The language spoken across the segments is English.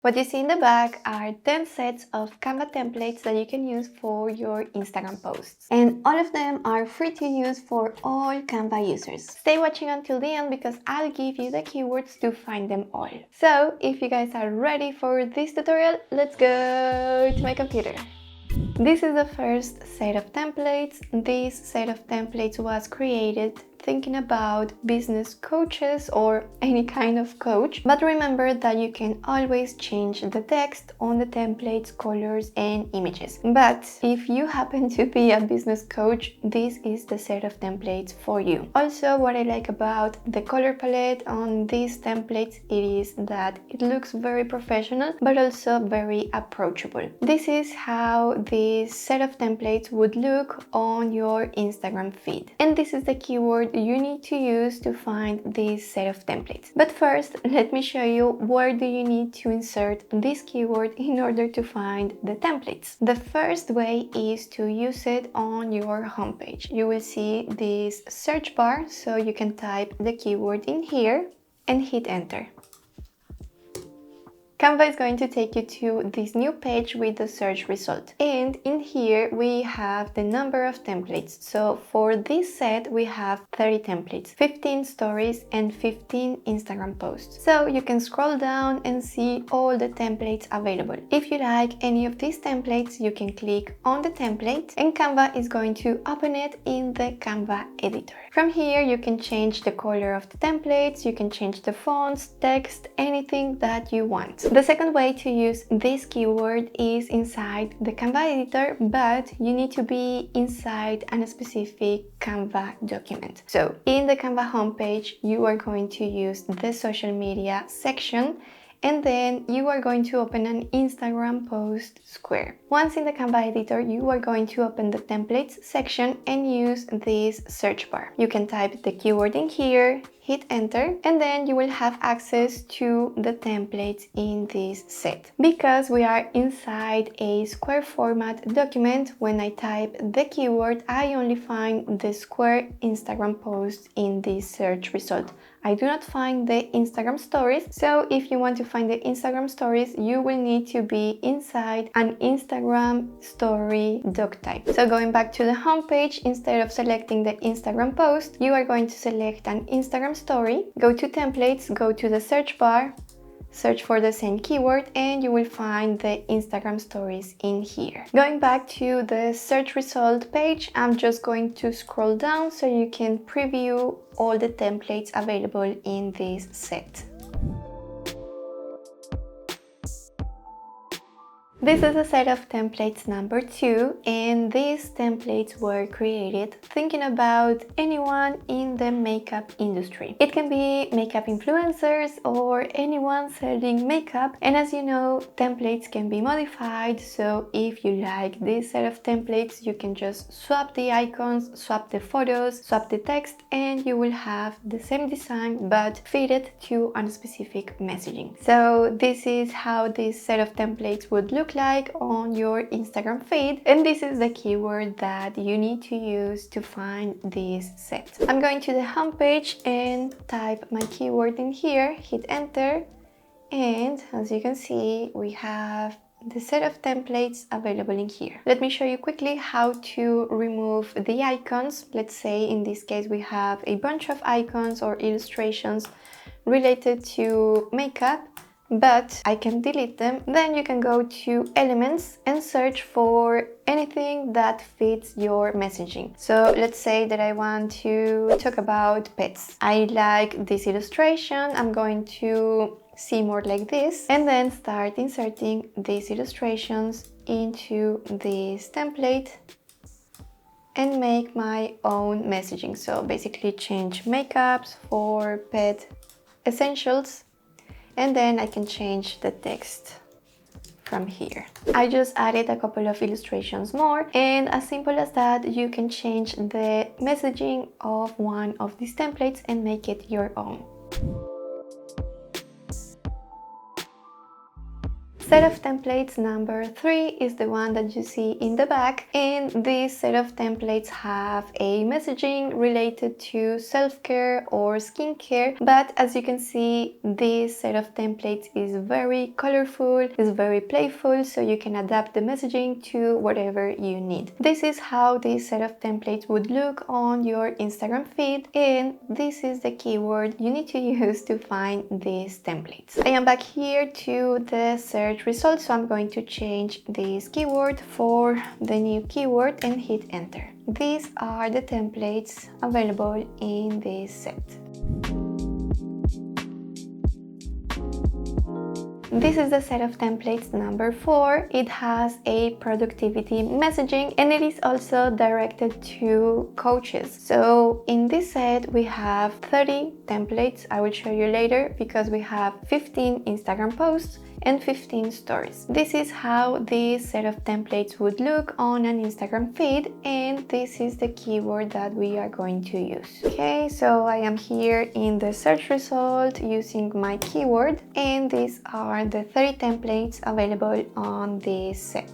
What you see in the back are 10 sets of Canva templates that you can use for your Instagram posts. And all of them are free to use for all Canva users. Stay watching until the end because I'll give you the keywords to find them all. So if you guys are ready for this tutorial, let's go to my computer. This is the first set of templates. This set of templates was created thinking about business coaches or any kind of coach, but remember that you can always change the text on the templates, colors and images. But if you happen to be a business coach, this is the set of templates for you. Also, what I like about the color palette on these templates is that it looks very professional but also very approachable. This is how this set of templates would look on your Instagram feed, and this is the keyword you need to use to find this set of templates. But first, let me show you where do you need to insert this keyword in order to find the templates. The first way is to use it on your homepage. You will see this search bar, so you can type the keyword in here and hit enter. Canva is going to take you to this new page with the search result. And in here we have the number of templates. So for this set we have 30 templates, 15 stories and 15 Instagram posts. So you can scroll down and see all the templates available. If you like any of these templates, you can click on the template and Canva is going to open it in the Canva editor. From here you can change the color of the templates, you can change the fonts, text, anything that you want. The second way to use this keyword is inside the Canva editor, but you need to be inside a specific Canva document. So in the Canva homepage, you are going to use the social media section, and then you are going to open an Instagram post square. Once in the Canva editor, you are going to open the templates section and use this search bar. You can type the keyword in here, hit enter, and then you will have access to the templates in this set. Because we are inside a square format document, when I type the keyword, I only find the square Instagram post in this search result. I do not find the Instagram stories, so if you want to find the Instagram stories, you will need to be inside an Instagram story doc type. So going back to the home page, instead of selecting the Instagram post, you are going to select an Instagram story, go to templates, go to the search bar, search for the same keyword, and you will find the Instagram stories in here. Going back to the search result page, I'm just going to scroll down so you can preview all the templates available in this set. This is a set of templates number 2, and these templates were created thinking about anyone in the makeup industry. It can be makeup influencers or anyone selling makeup, and as you know, templates can be modified, so if you like this set of templates, you can just swap the icons, swap the photos, swap the text, and you will have the same design but fit it to a specific messaging. So this is how this set of templates would look like on your Instagram feed, and this is the keyword that you need to use to find this set. I'm going to the home page and type my keyword in here, hit enter, and as you can see, we have the set of templates available in here. Let me show you quickly how to remove the icons. Let's say in this case we have a bunch of icons or illustrations related to makeup, but I can delete them. Then you can go to elements and search for anything that fits your messaging. So let's say that I want to talk about pets. I like this illustration, I'm going to see more like this, and then start inserting these illustrations into this template and make my own messaging. So basically change makeups for pet essentials, and then I can change the text from here. I just added a couple of illustrations more, and as simple as that, you can change the messaging of one of these templates and make it your own. Set of templates number 3 is the one that you see in the back, and this set of templates have a messaging related to self-care or skincare, but as you can see, this set of templates is very colorful, is very playful, so you can adapt the messaging to whatever you need. This is how this set of templates would look on your Instagram feed, and this is the keyword you need to use to find these templates. I am back here to the search results, so I'm going to change this keyword for the new keyword and hit enter. These are the templates available in this set. This is the set of templates number 4. It has a productivity messaging and it is also directed to coaches. So in this set we have 30 templates. I will show you later because we have 15 Instagram posts and 15 stories. This is how this set of templates would look on an Instagram feed, and this is the keyword that we are going to use. Okay, so I am here in the search result using my keyword, and these are the 30 templates available on this set.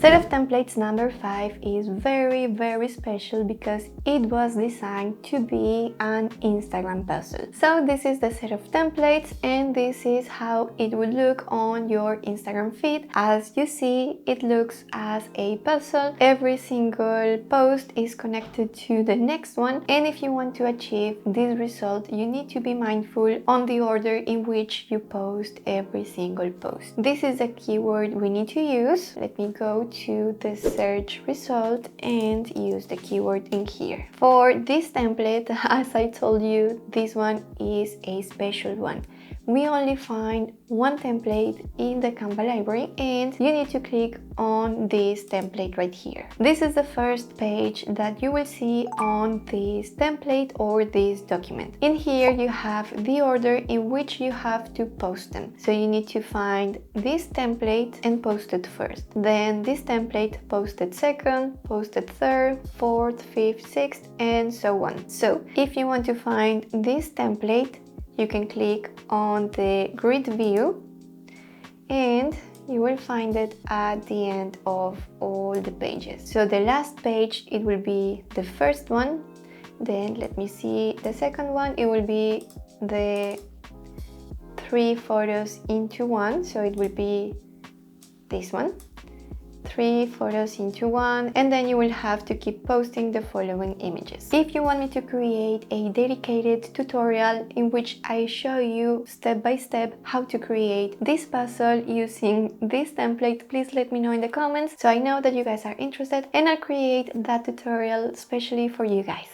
Set of templates number 5 is very special because it was designed to be an Instagram puzzle. So this is the set of templates and this is how it would look on your Instagram feed. As you see, it looks as a puzzle. Every single post is connected to the next one, and if you want to achieve this result, you need to be mindful on the order in which you post every single post. This is the keyword we need to use. Let me go to the search result and use the keyword in here. For this template, as I told you, this one is a special one. We only find one template in the Canva library and you need to click on this template right here. This is the first page that you will see on this template or this document. In here you have the order in which you have to post them. So you need to find this template and post it first. Then this template posted second, posted third, fourth, fifth, sixth, and so on. So if you want to find this template, you can click on the grid view and you will find it at the end of all the pages. So the last page, it will be the first one. Then let me see the second one. It will be the 3 photos into one. So it will be this one. 3 photos into one, and then you will have to keep posting the following images. If you want me to create a dedicated tutorial in which I show you step by step how to create this puzzle using this template, please let me know in the comments so I know that you guys are interested, and I'll create that tutorial especially for you guys.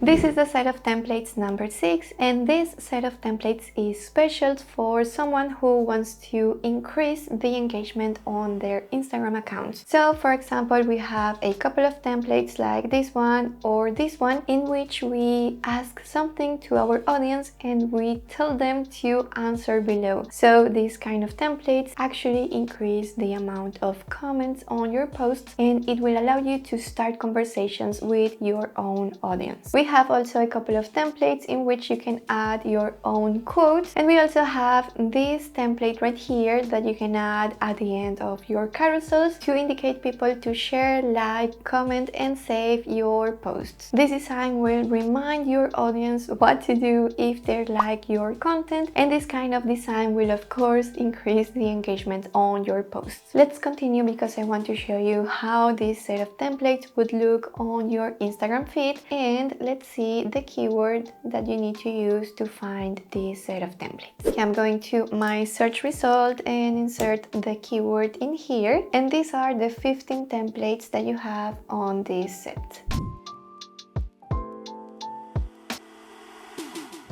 This is the set of templates number 6, and this set of templates is special for someone who wants to increase the engagement on their Instagram accounts. So for example, we have a couple of templates like this one or this one in which we ask something to our audience and we tell them to answer below. So these kind of templates actually increase the amount of comments on your posts and it will allow you to start conversations with your own audience. We have also a couple of templates in which you can add your own quotes, and we also have this template right here that you can add at the end of your carousels to indicate people to share, like, comment and save your posts. This design will remind your audience what to do if they like your content, and this kind of design will of course increase the engagement on your posts. Let's continue because I want to show you how this set of templates would look on your Instagram feed, and let's see the keyword that you need to use to find this set of templates. Okay, I'm going to my search result and insert the keyword in here, and these are the 15 templates that you have on this set.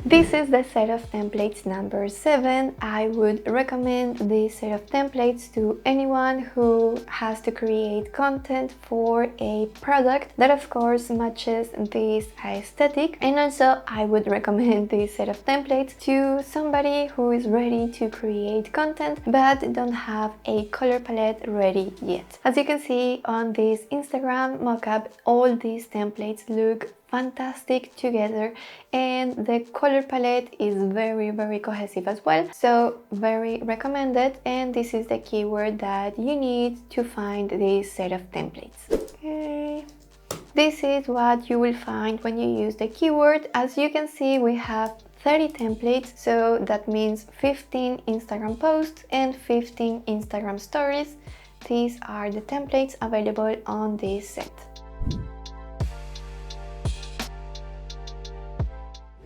This is the set of templates number 7. I would recommend this set of templates to anyone who has to create content for a product that of course matches this aesthetic, and also I would recommend this set of templates to somebody who is ready to create content but don't have a color palette ready yet. As you can see on this Instagram mockup, all these templates look fantastic together, and the color palette is very cohesive as well, so very recommended. And this is the keyword that you need to find this set of templates. Okay, this is what you will find when you use the keyword. As you can see, we have 30 templates, so that means 15 Instagram posts and 15 Instagram stories. These are the templates available on this set.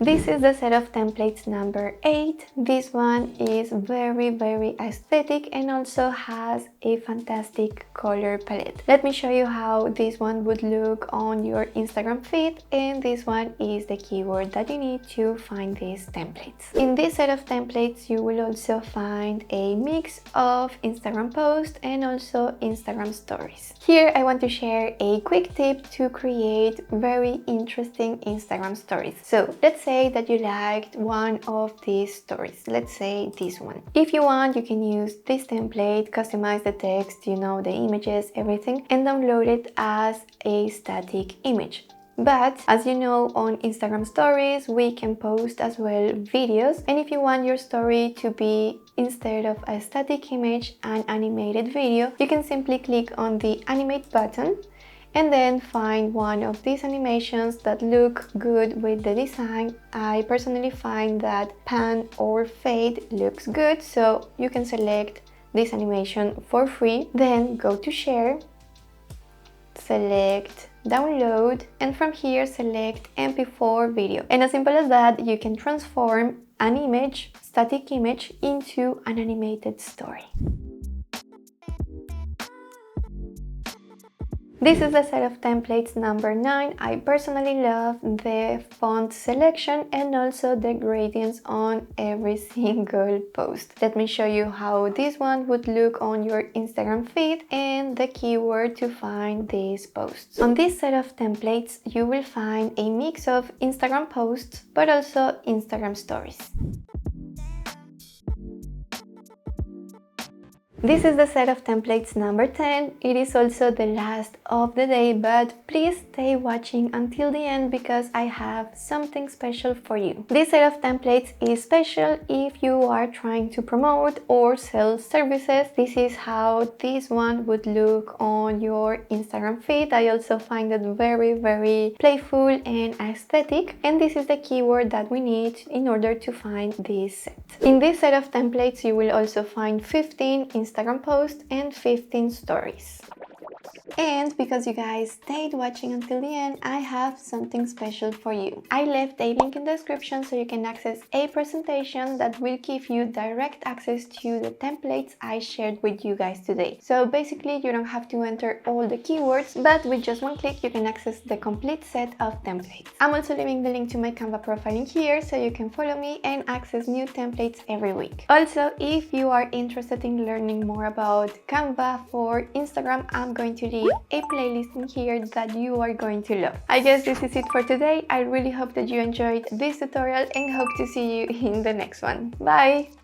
This is the set of templates number 8. This one is very aesthetic and also has a fantastic color palette. Let me show you how this one would look on your Instagram feed, and this one is the keyword that you need to find these templates. In this set of templates, you will also find a mix of Instagram posts and also Instagram stories. Here I want to share a quick tip to create very interesting Instagram stories. So let's say that you liked one of these stories, let's say this one. If you want, you can use this template, customize the text, you know, the images, everything, and download it as a static image. But as you know, on Instagram stories we can post as well videos, and if you want your story to be, instead of a static image, an animated video, you can simply click on the animate button and then find one of these animations that look good with the design. I personally find that pan or fade looks good, so you can select this animation for free. Then go to share, select download, and from here select MP4 video. And as simple as that, you can transform an image, static image, into an animated story. This is the set of templates number 9. I personally love the font selection and also the gradients on every single post. Let me show you how this one would look on your Instagram feed and the keyword to find these posts. On this set of templates, you will find a mix of Instagram posts but also Instagram stories. This is the set of templates number 10. It is also the last of the day, but please stay watching until the end because I have something special for you. This set of templates is special if you are trying to promote or sell services. This is how this one would look on your Instagram feed. I also find it very playful and aesthetic, and this is the keyword that we need in order to find this set. In this set of templates, you will also find 15 Instagram posts and 15 stories. And because you guys stayed watching until the end, I have something special for you. I left a link in the description so you can access a presentation that will give you direct access to the templates I shared with you guys today. So basically, you don't have to enter all the keywords, but with just one click you can access the complete set of templates. I'm also leaving the link to my Canva profile in here so you can follow me and access new templates every week. Also, if you are interested in learning more about Canva for Instagram, I'm going to leave a playlist in here that you are going to love. I guess this is it for today. I really hope that you enjoyed this tutorial and hope to see you in the next one. Bye!